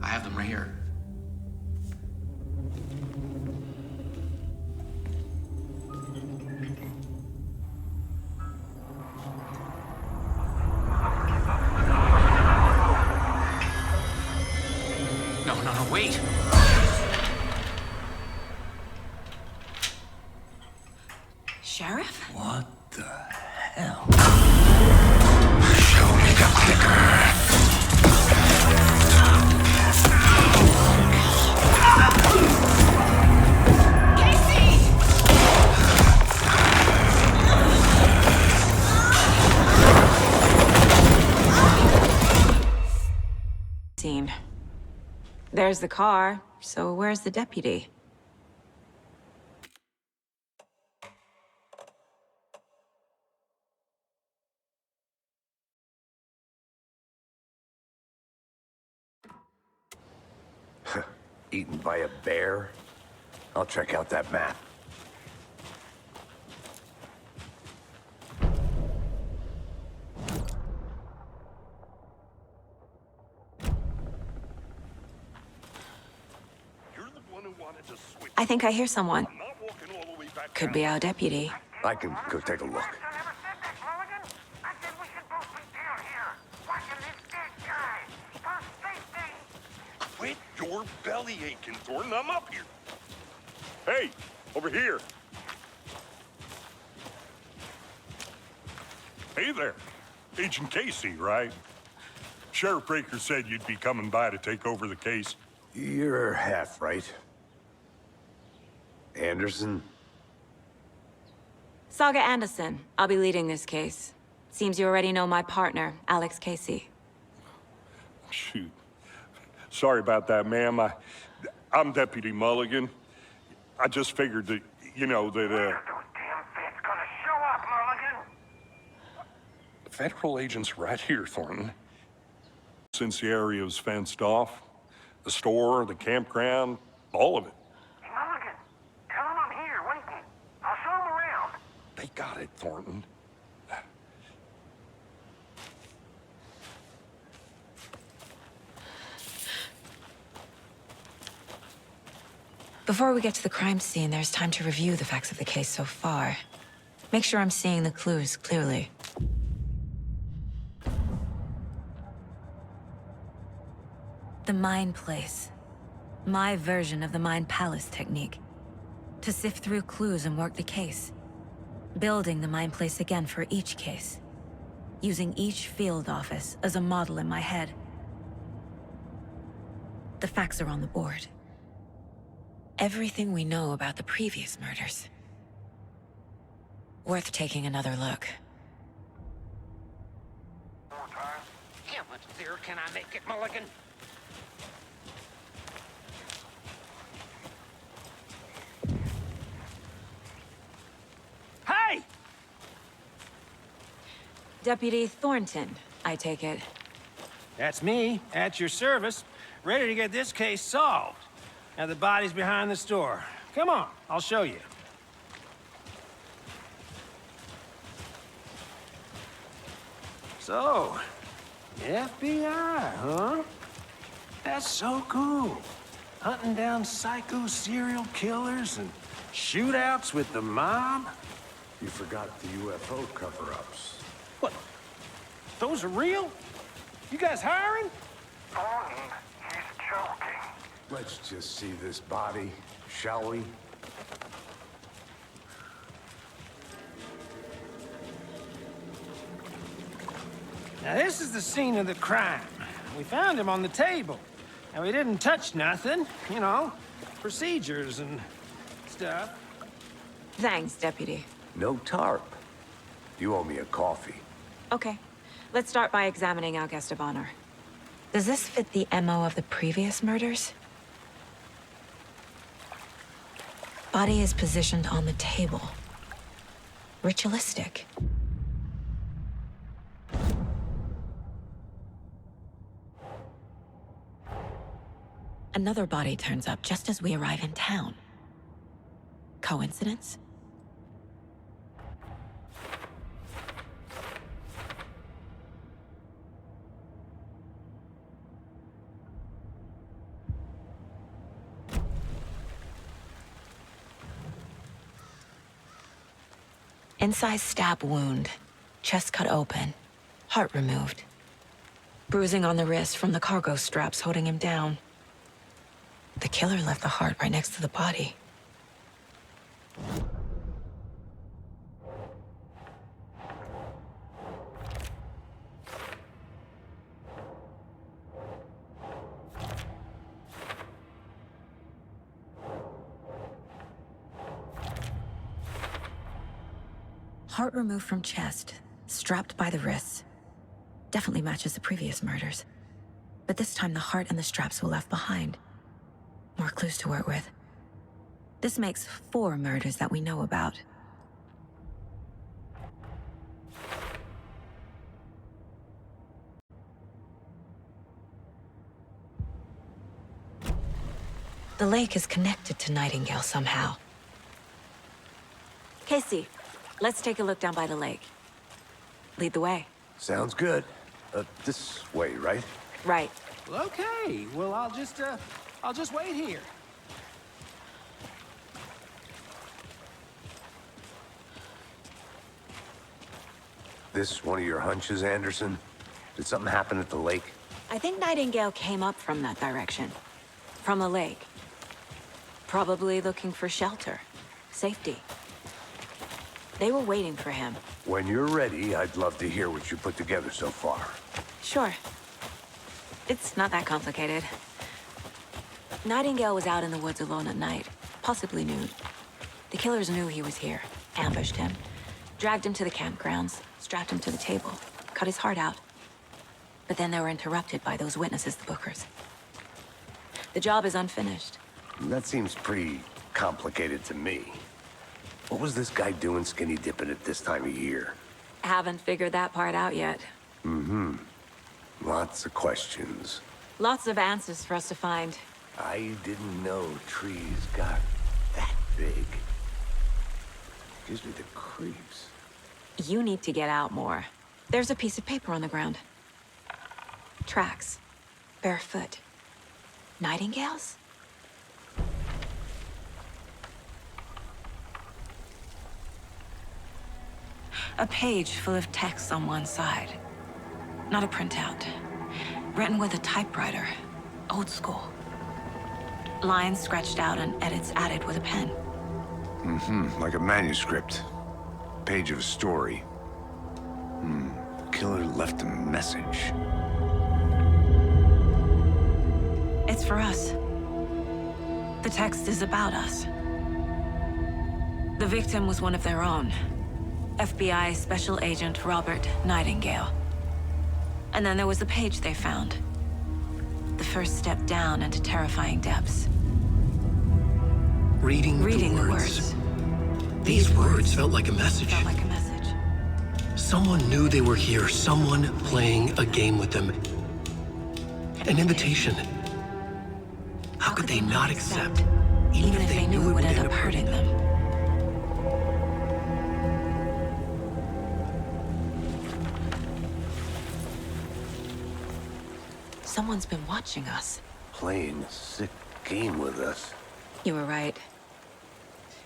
have them right here. No, wait! Sheriff? What the hell? Show me the clicker! Scene. There's the car, so where's the deputy? Eaten by a bear? I'll check out that map. I think I hear someone. Could be our deputy. I can go take a look. Quit your belly aching, Thornton. I'm up here. Hey, over here. Hey there. Agent Casey, right? Sheriff Breaker said you'd be coming by to take over the case. You're half right. Anderson? Saga Anderson. I'll be leading this case. Seems you already know my partner, Alex Casey. Shoot. Sorry about that, ma'am. I'm Deputy Mulligan. I just figured that, you know, that, Those damn feds gonna show up, Mulligan. federal agents right here, Thornton. Since the area was fenced off, the store, the campground, all of it. Hey, Mulligan, tell them I'm here waiting. I'll show them around. They got it, Thornton. Before we get to the crime scene, there's time to review the facts of the case so far. Make sure I'm seeing the clues clearly. The Mind Place. My version of the Mind Palace technique. To sift through clues and work the case. Building the Mind Place again for each case. Using each field office as a model in my head. The facts are on the board. Everything we know about the previous murders. Worth taking another look. More time. How much clearer can I make it, Mulligan? Hey! Deputy Thornton, I take it. That's me, at your service, ready to get this case solved. Now the body's behind the store. Come on, I'll show you. So, FBI, huh? That's so cool. Hunting down psycho serial killers and shootouts with the mob. You forgot the UFO cover-ups. What? Those are real? You guys hiring? Thornton, he's joking. Let's just see this body, shall we? Now this is the scene of the crime. We found him on the table. And we didn't touch nothing, you know, procedures and stuff. Thanks, Deputy. No tarp. You owe me a coffee. Okay, let's start by examining our guest of honor. Does this fit the MO of the previous murders? Body is positioned on the table. Ritualistic. Another body turns up just as we arrive in town. Coincidence? Incised stab wound, chest cut open, heart removed. Bruising on the wrist from the cargo straps holding him down. The killer left the heart right next to the body. Heart removed from chest, strapped by the wrists. Definitely matches the previous murders. But this time the heart and the straps were left behind. More clues to work with. This makes 4 murders that we know about. The lake is connected to Nightingale somehow. Casey, let's take a look down by the lake. Lead the way. Sounds good. This way, right? Right. Well, okay. Well, I'll just wait here. This one of your hunches, Anderson? Did something happen at the lake? I think Nightingale came up from that direction. From the lake. Probably looking for shelter. Safety. They were waiting for him. When you're ready, I'd love to hear what you put together so far. Sure. It's not that complicated. Nightingale was out in the woods alone at night, possibly nude. The killers knew he was here, ambushed him, dragged him to the campgrounds, strapped him to the table, cut his heart out. But then they were interrupted by those witnesses, the Bookers. The job is unfinished. That seems pretty complicated to me. What was this guy doing skinny dipping at this time of year? Haven't figured that part out yet. Lots of questions. Lots of answers for us to find. I didn't know trees got that big. Gives me the creeps. You need to get out more. There's a piece of paper on the ground. Tracks. Barefoot. Nightingales? A page full of text on one side. Not a printout. Written with a typewriter. Old school. Lines scratched out and edits added with a pen. Like a manuscript. Page of a story. The killer left a message. It's for us. The text is about us. The victim was one of their own. FBI Special Agent Robert Nightingale. And then there was the page they found. The first step down into terrifying depths. Reading the words. These words felt like a message. Felt like a message. Someone knew they were here, someone playing a game with them. An invitation. How could they not accept, even if they knew it would end up hurting them? Someone's been watching us. Playing a sick game with us. You were right.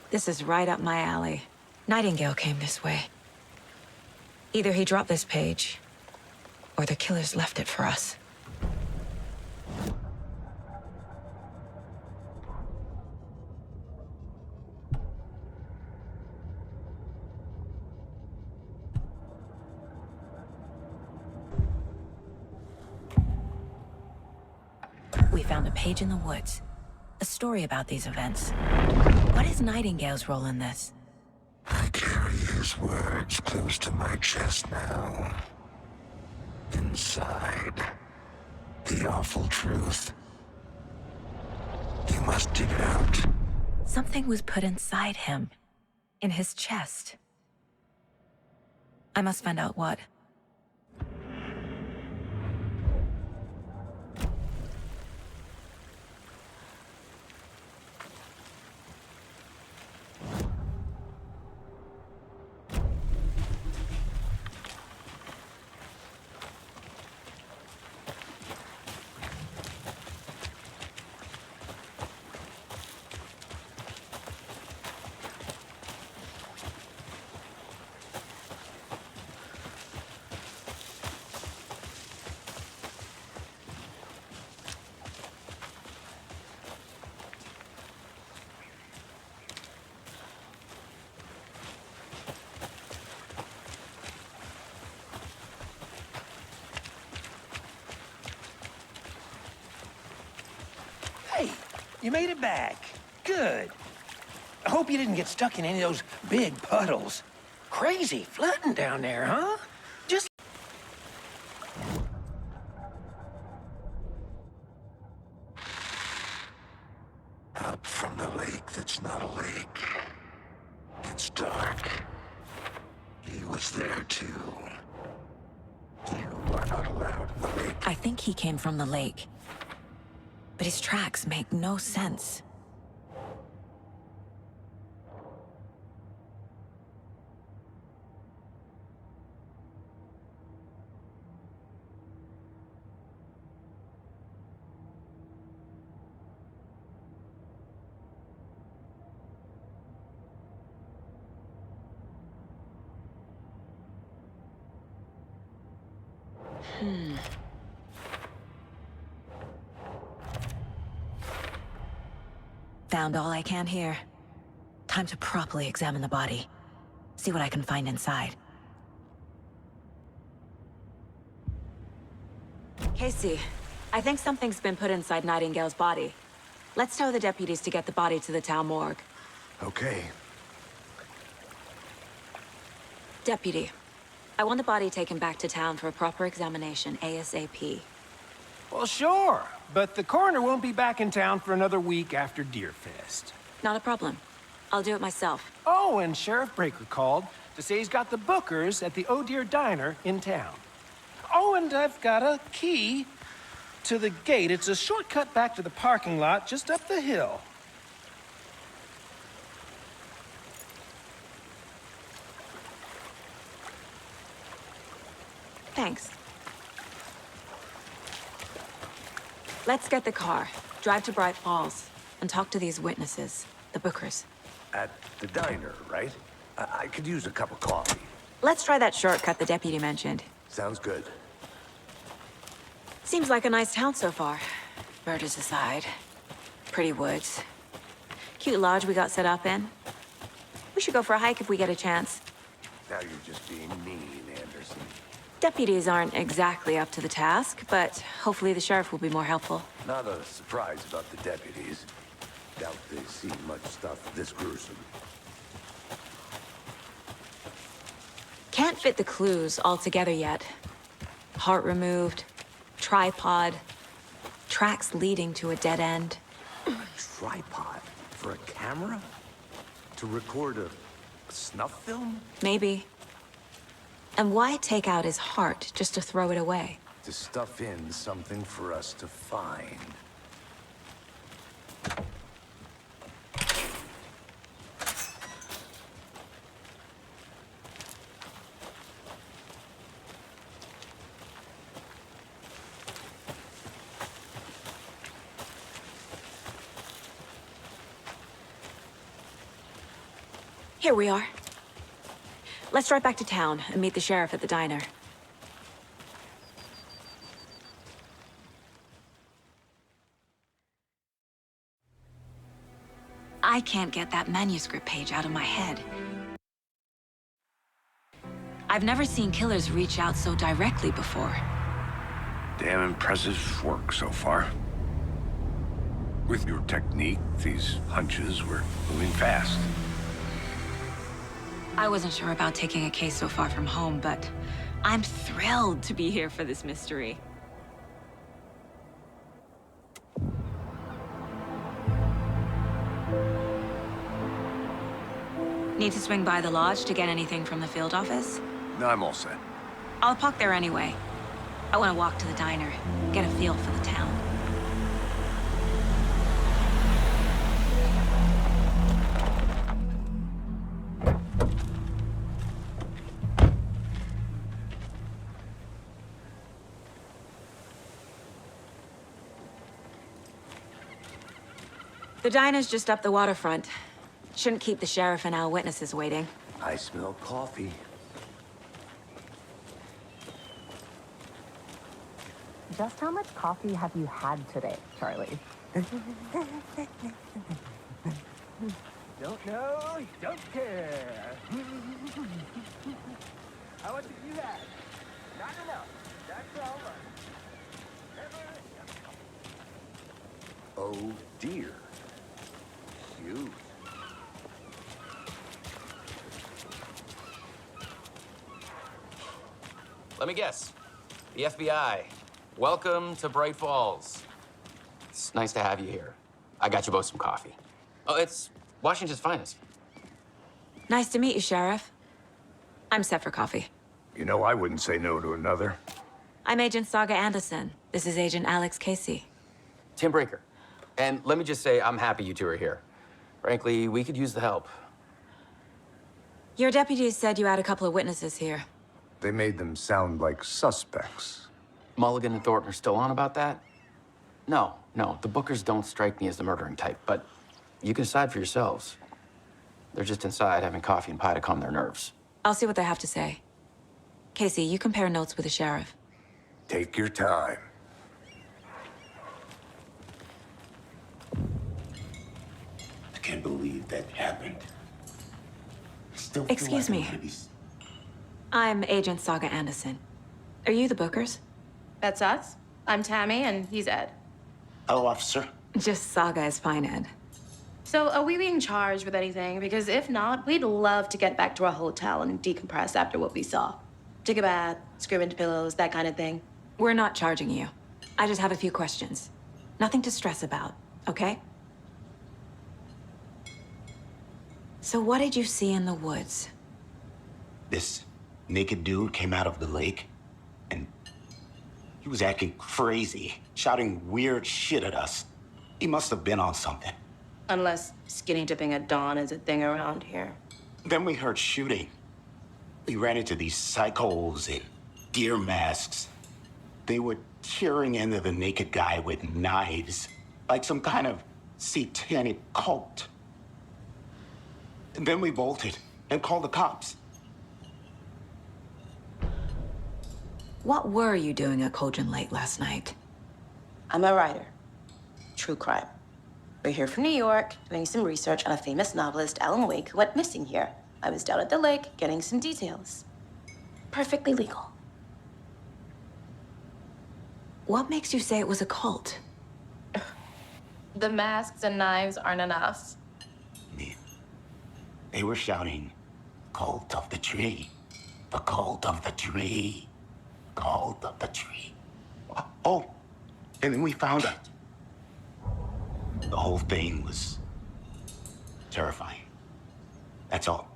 This is right up my alley. Nightingale came this way. Either he dropped this page, or the killers left it for us. We found a page in the woods. A story about these events. What is Nightingale's role in this? I carry his words close to my chest now. Inside, the awful truth. You must dig it out. Something was put inside him. In his chest. I must find out what. You made it back. Good. I hope you didn't get stuck in any of those big puddles. Crazy flooding down there, huh? Just... Up from the lake that's not a lake. It's dark. He was there too. You are not allowed in the lake. I think he came from the lake. But his tracks make no sense. Found all I can here. Time to properly examine the body. See what I can find inside. Casey, I think something's been put inside Nightingale's body. Let's tell the deputies to get the body to the town morgue. Okay. Deputy, I want the body taken back to town for a proper examination ASAP. Well, sure. But the coroner won't be back in town for another week after Deerfest. Not a problem. I'll do it myself. Oh, and Sheriff Breaker called to say he's got the bookers at the Oh Dear Diner in town. Oh, and I've got a key to the gate. It's a shortcut back to the parking lot just up the hill. Thanks. Let's get the car, drive to Bright Falls, and talk to these witnesses, the bookers. At the diner, right? I could use a cup of coffee. Let's try that shortcut the deputy mentioned. Sounds good. Seems like a nice town so far. Murders aside. Pretty woods. Cute lodge we got set up in. We should go for a hike if we get a chance. Now you're just being mean, Anderson. Deputies aren't exactly up to the task, but hopefully the sheriff will be more helpful. Not a surprise about the deputies. Doubt they've seen much stuff this gruesome. Can't fit the clues all together yet. Heart removed, tripod, tracks leading to a dead end. A tripod? For a camera? To record a snuff film? Maybe. And why take out his heart just to throw it away? To stuff in something for us to find. Here we are. Let's drive back to town and meet the sheriff at the diner. I can't get that manuscript page out of my head. I've never seen killers reach out so directly before. Damn impressive work so far. With your technique, these hunches were moving fast. I wasn't sure about taking a case so far from home, but I'm thrilled to be here for this mystery. Need to swing by the lodge to get anything from the field office? No, I'm all set. I'll park there anyway. I want to walk to the diner, get a feel for the town. The diner's just up the waterfront. Shouldn't keep the sheriff and our witnesses waiting. I smell coffee. Just how much coffee have you had today, Charlie? Don't know, don't care. How much have you had? Not enough. That's all right. Oh dear. cute. Let me guess. The FBI. Welcome to Bright Falls. It's nice to have you here. I got you both some coffee. Oh, it's Washington's finest. Nice to meet you, Sheriff. I'm set for coffee. You know, I wouldn't say no to another. I'm Agent Saga Anderson. This is Agent Alex Casey. Tim Breaker. And let me just say, I'm happy you two are here. Frankly, we could use the help. Your deputies said you had a couple of witnesses here. They made them sound like suspects. Mulligan and Thornton are still on about that? No, the Bookers don't strike me as the murdering type, but you can decide for yourselves. They're just inside having coffee and pie to calm their nerves. I'll see what they have to say. Casey, you compare notes with the sheriff. Take your time. I can't believe that happened. Still feel Excuse like me. I'm gonna be... I'm Agent Saga Anderson. Are you the Bookers? That's us. I'm Tammy, and he's Ed. Hello, officer. Just Saga is fine, Ed. So, are we being charged with anything? Because if not, we'd love to get back to our hotel and decompress after what we saw. Take a bath, scream into pillows, that kind of thing. We're not charging you. I just have a few questions. Nothing to stress about, okay? So what did you see in the woods? This naked dude came out of the lake, and he was acting crazy, shouting weird shit at us. He must have been on something. Unless skinny dipping at dawn is a thing around here. Then we heard shooting. We ran into these psychos in deer masks. They were tearing into the naked guy with knives, like some kind of satanic cult. And then we bolted and called the cops. What were you doing at Cauldron Lake last night? I'm a writer. True crime. We're here from New York, doing some research on a famous novelist, Alan Wake, who went missing here. I was down at the lake, getting some details. Perfectly legal. What makes you say it was a cult? The masks and knives aren't enough. They were shouting, "Cult of the tree, the cult of the tree, cult of the tree." Oh, and then we found out. The whole thing was terrifying. That's all.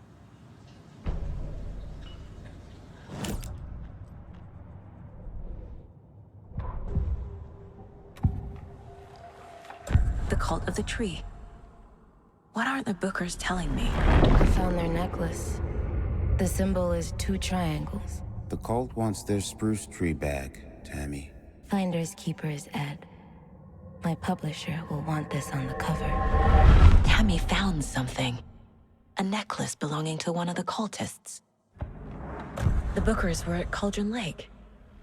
The cult of the tree. What aren't the Bookers telling me? I found their necklace. The symbol is 2 triangles. The cult wants their spruce tree back, Tammy. Finders keepers, Ed. My publisher will want this on the cover. Tammy found something. A necklace belonging to one of the cultists. The Bookers were at Cauldron Lake.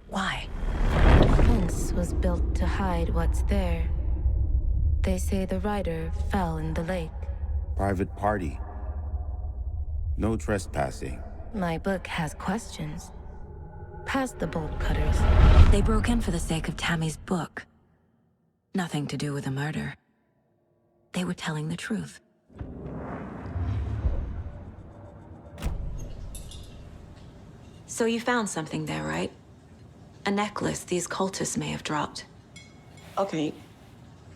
Why? The fence was built to hide what's there. They say the writer fell in the lake. Private party. No trespassing. My book has questions. Past the bolt cutters. They broke in for the sake of Tammy's book. Nothing to do with a murder. They were telling the truth. So you found something there, right? A necklace these cultists may have dropped. Okay.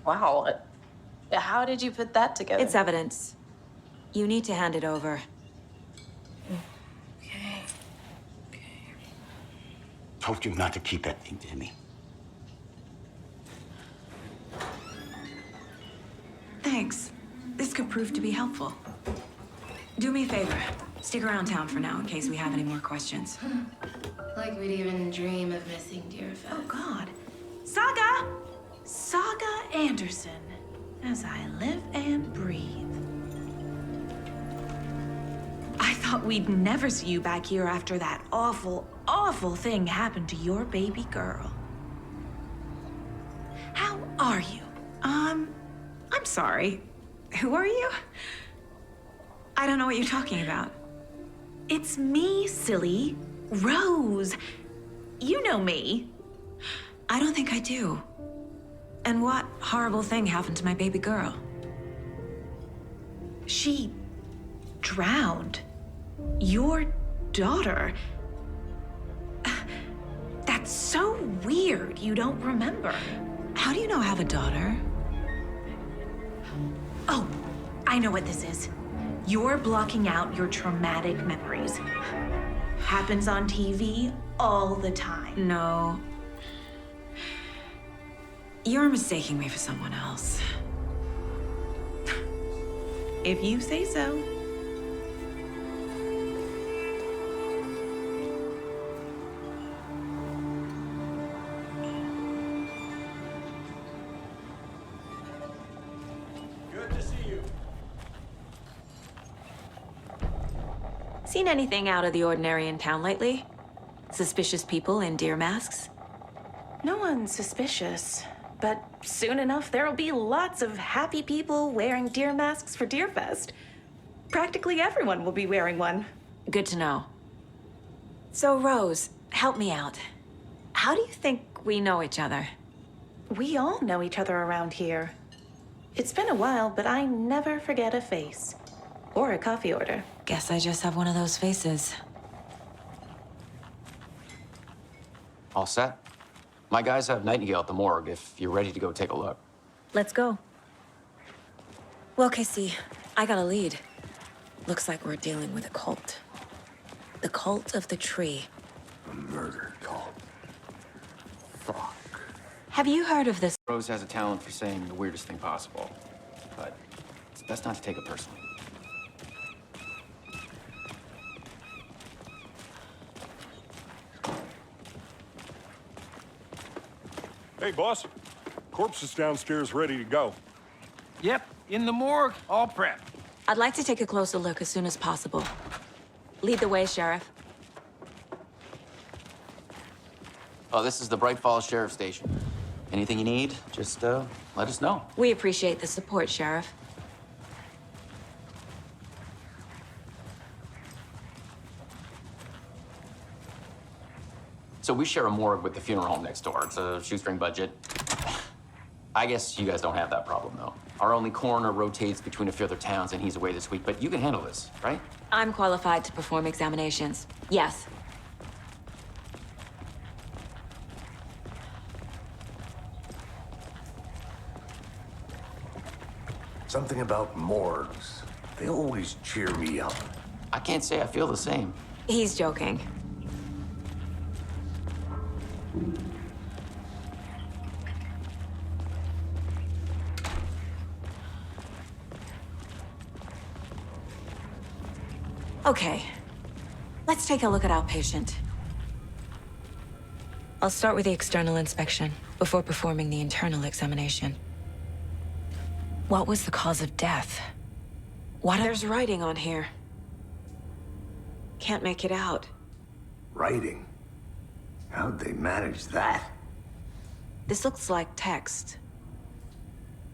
Wow. How did you put that together? It's evidence. You need to hand it over. Okay. Told you not to keep that thing, Tammy. Thanks. This could prove to be helpful. Do me a favor. Stick around town for now in case we have any more questions. Like we'd even dream of missing dear Fez. Oh, God. Saga! Saga Anderson. As I live and breathe. I thought we'd never see you back here after that awful, awful thing happened to your baby girl. How are you? I'm sorry. Who are you? I don't know what you're talking about. It's me, silly. Rose. You know me. I don't think I do. And what horrible thing happened to my baby girl? She drowned. Your daughter. That's so weird you don't remember. How do you know I have a daughter? Oh, I know what this is. You're blocking out your traumatic memories. Happens on TV all the time. No. You're mistaking me for someone else. If you say so. Good to see you. Seen anything out of the ordinary in town lately? Suspicious people in deer masks? No one's suspicious. But soon enough, there'll be lots of happy people wearing deer masks for Deerfest. Practically everyone will be wearing one. Good to know. So, Rose, help me out. How do you think we know each other? We all know each other around here. It's been a while, but I never forget a face. Or a coffee order. Guess I just have one of those faces. All set? My guys have Nightingale at the morgue if you're ready to go take a look. Let's go. Well, Casey, I got a lead. Looks like we're dealing with a cult. The cult of the tree. A murder cult. Fuck. Have you heard of this? Rose has a talent for saying the weirdest thing possible, but it's best not to take it personally. Hey, boss. Corpse is downstairs ready to go. Yep, in the morgue, all prepped. I'd like to take a closer look as soon as possible. Lead the way, Sheriff. Oh, this is the Bright Falls Sheriff Station. Anything you need, just let us know. We appreciate the support, Sheriff. So we share a morgue with the funeral home next door. It's a shoestring budget. I guess you guys don't have that problem, though. Our only coroner rotates between a few other towns, and he's away this week, but you can handle this, right? I'm qualified to perform examinations. Yes. Something about morgues. They always cheer me up. I can't say I feel the same. He's joking. Okay, let's take a look at our patient. I'll start with the external inspection before performing the internal examination. What was the cause of death? There's writing on here. Can't make it out. Writing? How'd they manage that? This looks like text.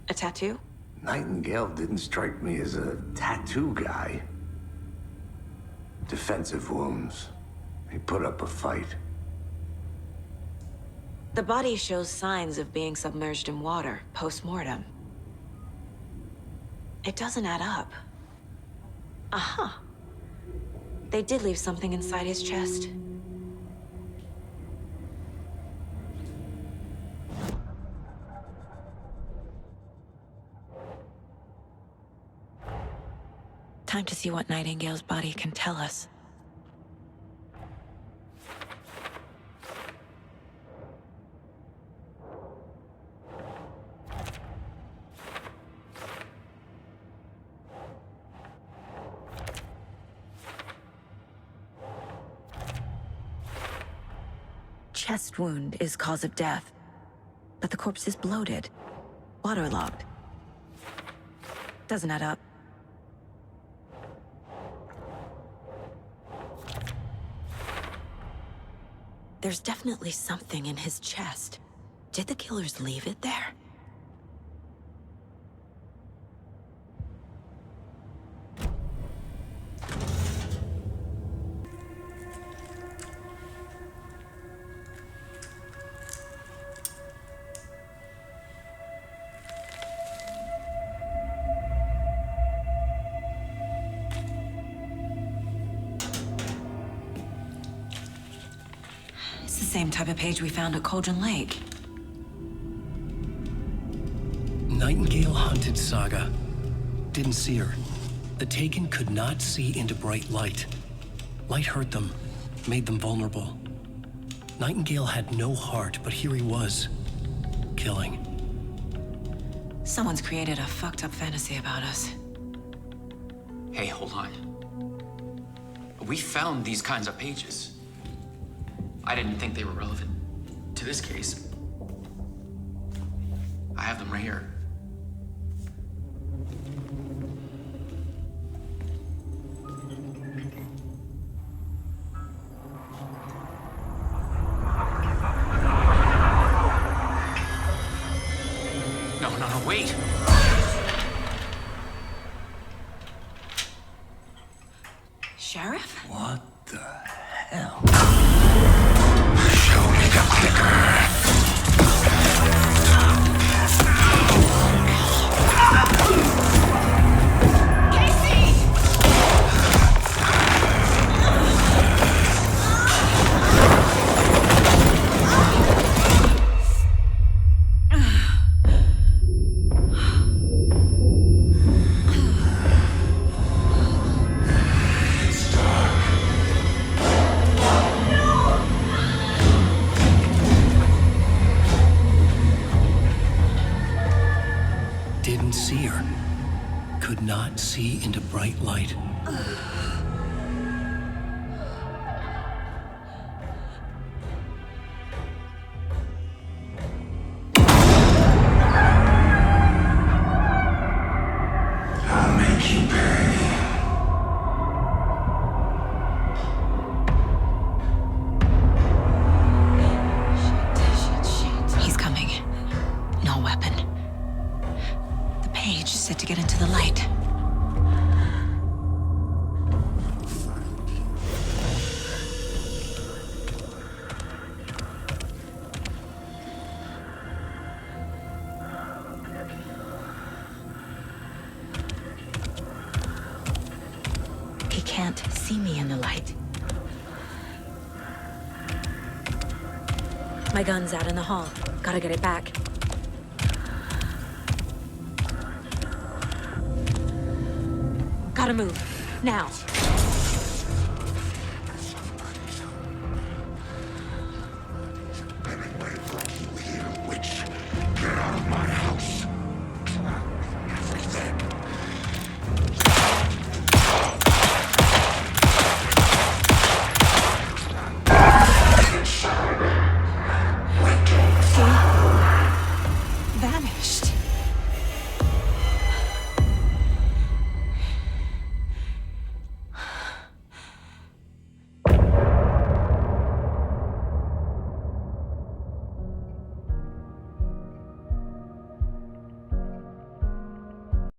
A tattoo? Nightingale didn't strike me as a tattoo guy. Defensive wounds. He put up a fight. The body shows signs of being submerged in water post-mortem. It doesn't add up. Uh-huh. They did leave something inside his chest. Time to see what Nightingale's body can tell us. Chest wound is cause of death, but the corpse is bloated, waterlogged. Doesn't add up. There's definitely something in his chest. Did the killers leave it there? same type of page we found at Cauldron Lake. Nightingale hunted Saga. Didn't see her. The Taken could not see into bright light. Light hurt them, made them vulnerable. Nightingale had no heart, but here he was, killing. Someone's created a fucked up fantasy about us. Hey, hold on. We found these kinds of pages. I didn't think they were relevant to this case. I have them right here. No, wait. Sheriff? What the hell? Show me the clicker. Didn't see her. Could not see into bright light. I'll make you pay. He's coming. No weapon. The page set to get into the light. He can't see me in the light. My gun's out in the hall. Gotta get it back. Gotta move. Now.